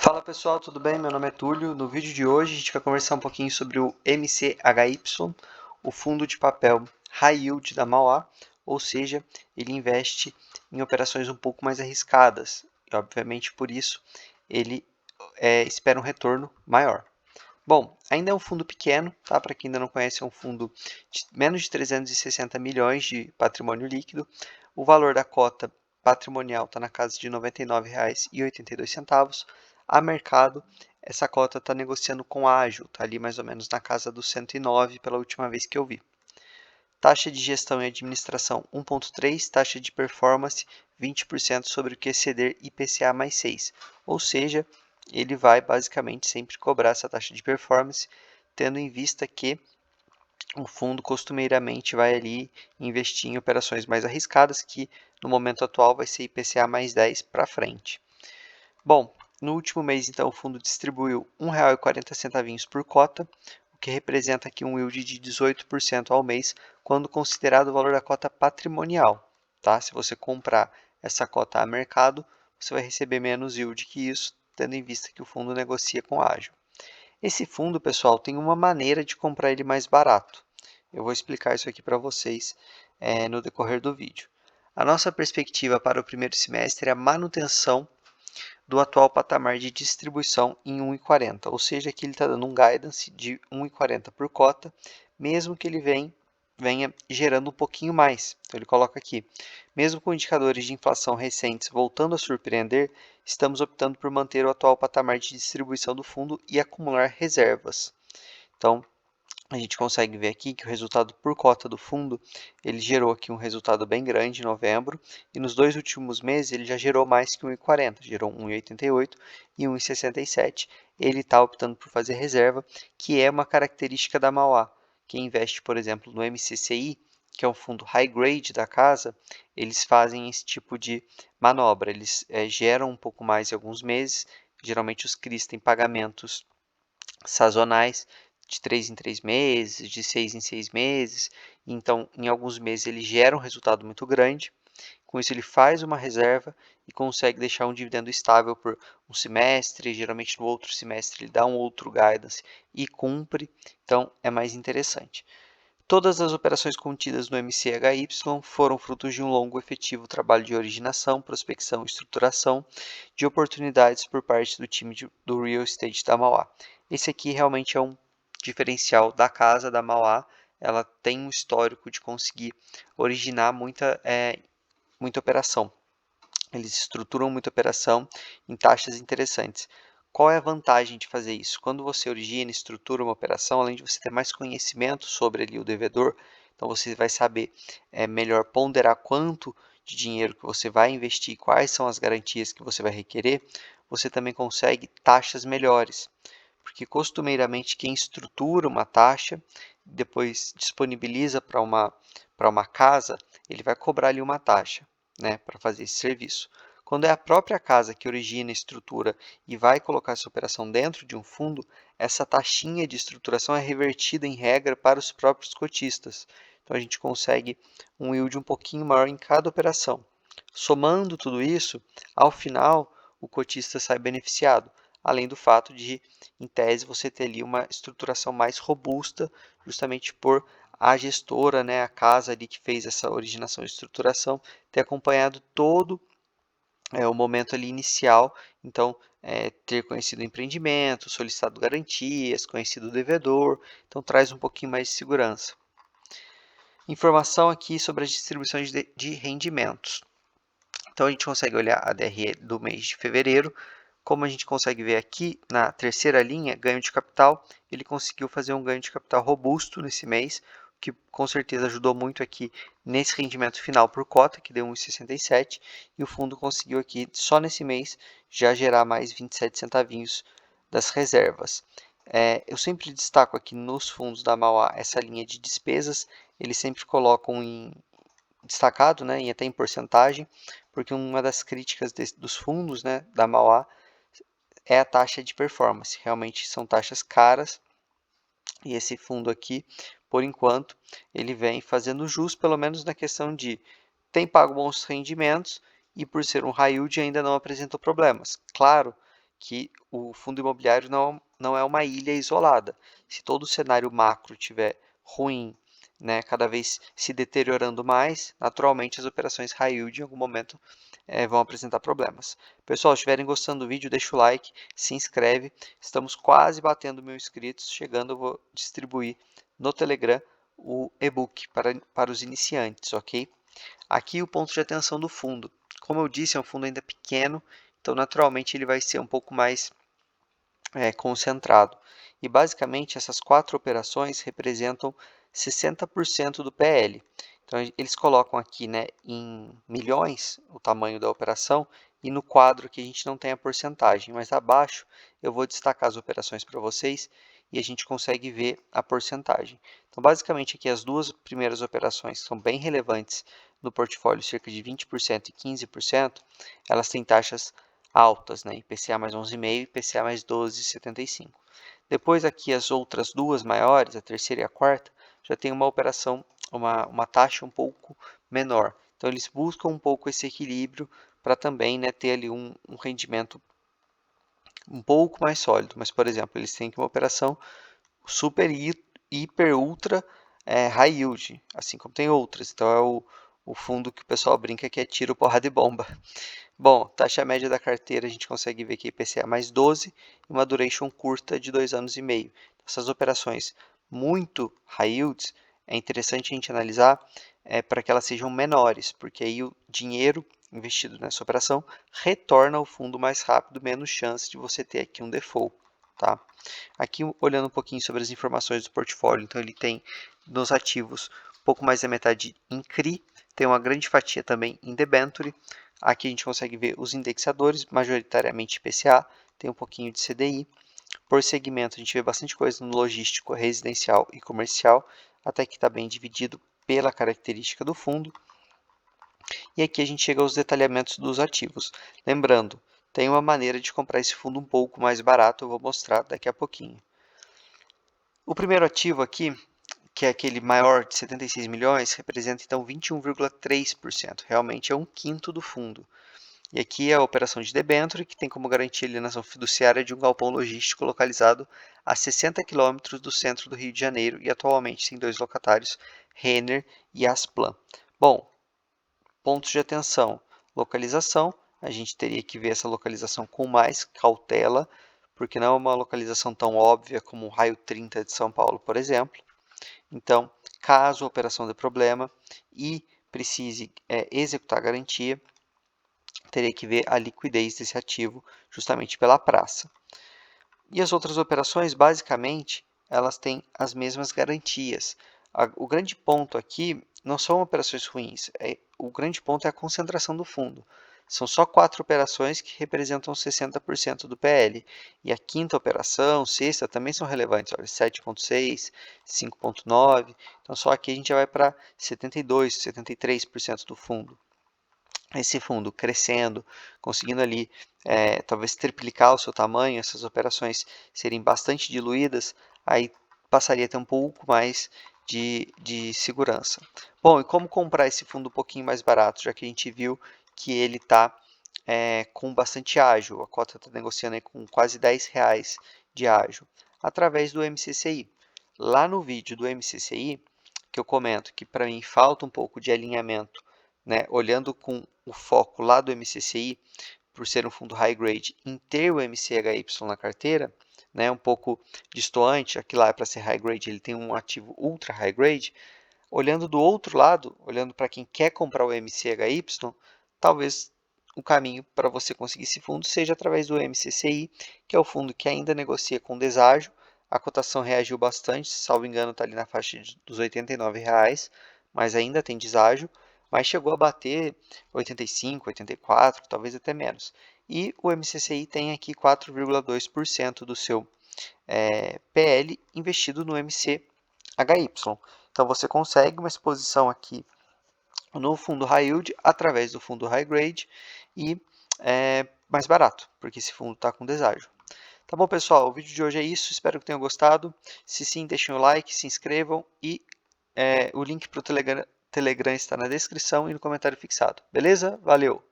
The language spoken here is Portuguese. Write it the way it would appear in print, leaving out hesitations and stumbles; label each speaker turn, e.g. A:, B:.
A: Fala pessoal, tudo bem? Meu nome é Túlio. No vídeo de hoje a gente vai conversar um pouquinho sobre o MCHY, o fundo de papel High Yield da Mauá, ou seja, ele investe em operações um pouco mais arriscadas e obviamente por isso ele espera um retorno maior. Bom, ainda é um fundo pequeno, tá? Para quem ainda não conhece, é um fundo de menos de 360 milhões de patrimônio líquido. O valor da cota patrimonial está na casa de R$ 99,82. A mercado, essa cota está negociando com ágil, está ali mais ou menos na casa dos 109 pela última vez que eu vi. Taxa de gestão e administração 1,3, taxa de performance 20% sobre o que exceder IPCA mais 6. Ou seja, ele vai basicamente sempre cobrar essa taxa de performance, tendo em vista que o fundo costumeiramente vai ali investir em operações mais arriscadas, que no momento atual vai ser IPCA mais 10 para frente. Bom, no último mês, então, o fundo distribuiu R$ 1,40 por cota, o que representa aqui um yield de 18% ao mês, quando considerado o valor da cota patrimonial. Tá? Se você comprar essa cota a mercado, você vai receber menos yield que isso, tendo em vista que o fundo negocia com ágil. Esse fundo, pessoal, tem uma maneira de comprar ele mais barato. Eu vou explicar isso aqui para vocês no decorrer do vídeo. A nossa perspectiva para o primeiro semestre é a manutenção do atual patamar de distribuição em 1,40, ou seja, aqui ele está dando um guidance de 1,40 por cota, mesmo que ele venha gerando um pouquinho mais. Então ele coloca aqui, mesmo com indicadores de inflação recentes voltando a surpreender, estamos optando por manter o atual patamar de distribuição do fundo e acumular reservas. Então, a gente consegue ver aqui que o resultado por cota do fundo, ele gerou aqui um resultado bem grande em novembro, e nos dois últimos meses ele já gerou mais que 1,40, gerou 1,88 e 1,67. Ele está optando por fazer reserva, que é uma característica da Mauá. Quem investe, por exemplo, no MCCI, que é um fundo high grade da casa, eles fazem esse tipo de manobra. Eles geram um pouco mais em alguns meses, geralmente os CRIs têm pagamentos sazonais de 3 em 3 meses, de 6 em 6 meses. Então, em alguns meses ele gera um resultado muito grande. Com isso, ele faz uma reserva e consegue deixar um dividendo estável por um semestre. Geralmente, no outro semestre, ele dá um outro guidance e cumpre. Então, é mais interessante. Todas as operações contidas no MCHY foram frutos de um longo e efetivo trabalho de originação, prospecção e estruturação de oportunidades por parte do time do Real Estate da Mauá. Esse aqui realmente é um diferencial da casa da Mauá. Ela tem um histórico de conseguir originar muita operação. Eles estruturam muita operação em taxas interessantes. Qual é a vantagem de fazer isso? Quando você origina e estrutura uma operação, além de você ter mais conhecimento sobre ali o devedor, então você vai saber melhor ponderar quanto de dinheiro que você vai investir, quais são as garantias que você vai requerer, você também consegue taxas melhores. Porque costumeiramente quem estrutura uma taxa, depois disponibiliza para uma casa, ele vai cobrar ali uma taxa, né, para fazer esse serviço. Quando é a própria casa que origina a estrutura e vai colocar essa operação dentro de um fundo, essa taxinha de estruturação é revertida em regra para os próprios cotistas. Então a gente consegue um yield um pouquinho maior em cada operação. Somando tudo isso, ao final o cotista sai beneficiado, além do fato de, em tese, você ter ali uma estruturação mais robusta, justamente por a gestora, né, a casa ali que fez essa originação e estruturação, ter acompanhado todo o momento ali inicial, então ter conhecido o empreendimento, solicitado garantias, conhecido o devedor, então traz um pouquinho mais de segurança. Informação aqui sobre as distribuições de rendimentos. Então a gente consegue olhar a DRE do mês de fevereiro. Como a gente consegue ver aqui na terceira linha, ganho de capital, ele conseguiu fazer um ganho de capital robusto nesse mês, que com certeza ajudou muito aqui nesse rendimento final por cota, que deu 1,67, e o fundo conseguiu aqui, só nesse mês, já gerar mais 27 centavinhos das reservas. Eu sempre destaco aqui nos fundos da Mauá essa linha de despesas, eles sempre colocam destacado, né, e até em porcentagem, porque uma das críticas dos fundos, né, da Mauá é a taxa de performance. Realmente são taxas caras e esse fundo aqui, por enquanto, ele vem fazendo jus, pelo menos na questão de tem pago bons rendimentos e por ser um high yield ainda não apresentou problemas. Claro que o fundo imobiliário não é uma ilha isolada. Se todo o cenário macro estiver ruim, né, cada vez se deteriorando mais, naturalmente as operações high yield em algum momento vão apresentar problemas. Pessoal, se estiverem gostando do vídeo, deixa o like, se inscreve. Estamos quase batendo 1.000 inscritos, chegando eu vou distribuir no Telegram o e-book para os iniciantes, ok? Aqui o ponto de atenção do fundo. Como eu disse, é um fundo ainda pequeno, então naturalmente ele vai ser um pouco mais concentrado. E basicamente essas 4 operações representam 60% do PL. Então eles colocam aqui, né, em milhões o tamanho da operação e no quadro que a gente não tem a porcentagem, mas abaixo eu vou destacar as operações para vocês e a gente consegue ver a porcentagem. Então basicamente aqui as duas primeiras operações que são bem relevantes no portfólio, cerca de 20% e 15%, elas têm taxas altas, né? IPCA mais 11,5 e IPCA mais 12,75. Depois aqui as outras duas maiores, a terceira e a quarta, já tem uma operação, uma taxa um pouco menor. Então eles buscam um pouco esse equilíbrio para também, né, ter ali um rendimento um pouco mais sólido. Mas, por exemplo, eles têm aqui uma operação super, hiper, ultra high yield, assim como tem outras. Então é o fundo que o pessoal brinca que é tiro, porrada e bomba. Bom, taxa média da carteira a gente consegue ver que IPCA mais 12 e uma duration curta de 2,5 anos. Essas operações muito high yields, é interessante a gente analisar para que elas sejam menores, porque aí o dinheiro investido nessa operação retorna ao fundo mais rápido, menos chance de você ter aqui um default. Tá? Aqui olhando um pouquinho sobre as informações do portfólio, então ele tem nos ativos um pouco mais da metade em CRI, tem uma grande fatia também em debenture. Aqui a gente consegue ver os indexadores, majoritariamente IPCA, tem um pouquinho de CDI. Por segmento, a gente vê bastante coisa no logístico, residencial e comercial, até que está bem dividido pela característica do fundo. E aqui a gente chega aos detalhamentos dos ativos. Lembrando, tem uma maneira de comprar esse fundo um pouco mais barato, eu vou mostrar daqui a pouquinho. O primeiro ativo aqui, que é aquele maior de 76 milhões, representa então 21,3%. Realmente é um quinto do fundo. E aqui é a operação de debênture, que tem como garantia a alienação fiduciária de um galpão logístico localizado a 60 quilômetros do centro do Rio de Janeiro e atualmente tem 2 locatários, Renner e Asplan. Bom, pontos de atenção, localização, a gente teria que ver essa localização com mais cautela, porque não é uma localização tão óbvia como o raio 30 de São Paulo, por exemplo. Então, caso a operação dê problema e precise executar a garantia, teria que ver a liquidez desse ativo justamente pela praça. E as outras operações, basicamente, elas têm as mesmas garantias. O grande ponto aqui não são operações ruins, o grande ponto é a concentração do fundo. São só 4 operações que representam 60% do PL. E a quinta operação, sexta, também são relevantes. Olha, 7,6%, 5,9%. Então, só aqui a gente já vai para 72%, 73% do fundo. Esse fundo crescendo, conseguindo ali talvez triplicar o seu tamanho, essas operações serem bastante diluídas, aí passaria a ter um pouco mais de segurança. Bom, e como comprar esse fundo um pouquinho mais barato, já que a gente viu que ele está com bastante ágio, a cota está negociando aí com quase R$10 de ágio, através do MCCI. Lá no vídeo do MCCI, que eu comento que para mim falta um pouco de alinhamento, né, olhando com o foco lá do MCCI, por ser um fundo high grade, em ter o MCHY na carteira, né, um pouco distoante, aqui lá é para ser high grade, ele tem um ativo ultra high grade, olhando do outro lado, olhando para quem quer comprar o MCHY, talvez o caminho para você conseguir esse fundo seja através do MCCI, que é o fundo que ainda negocia com deságio, a cotação reagiu bastante, se salvo engano está ali na faixa dos R$89, mas ainda tem deságio, mas chegou a bater 85, 84, talvez até menos. E o MCCI tem aqui 4,2% do seu PL investido no MCHY. Então você consegue uma exposição aqui no fundo high yield através do fundo high grade e mais barato, porque esse fundo está com deságio. Tá bom, pessoal? O vídeo de hoje é isso. Espero que tenham gostado. Se sim, deixem o like, se inscrevam e o link para o Telegram está na descrição e no comentário fixado. Beleza? Valeu!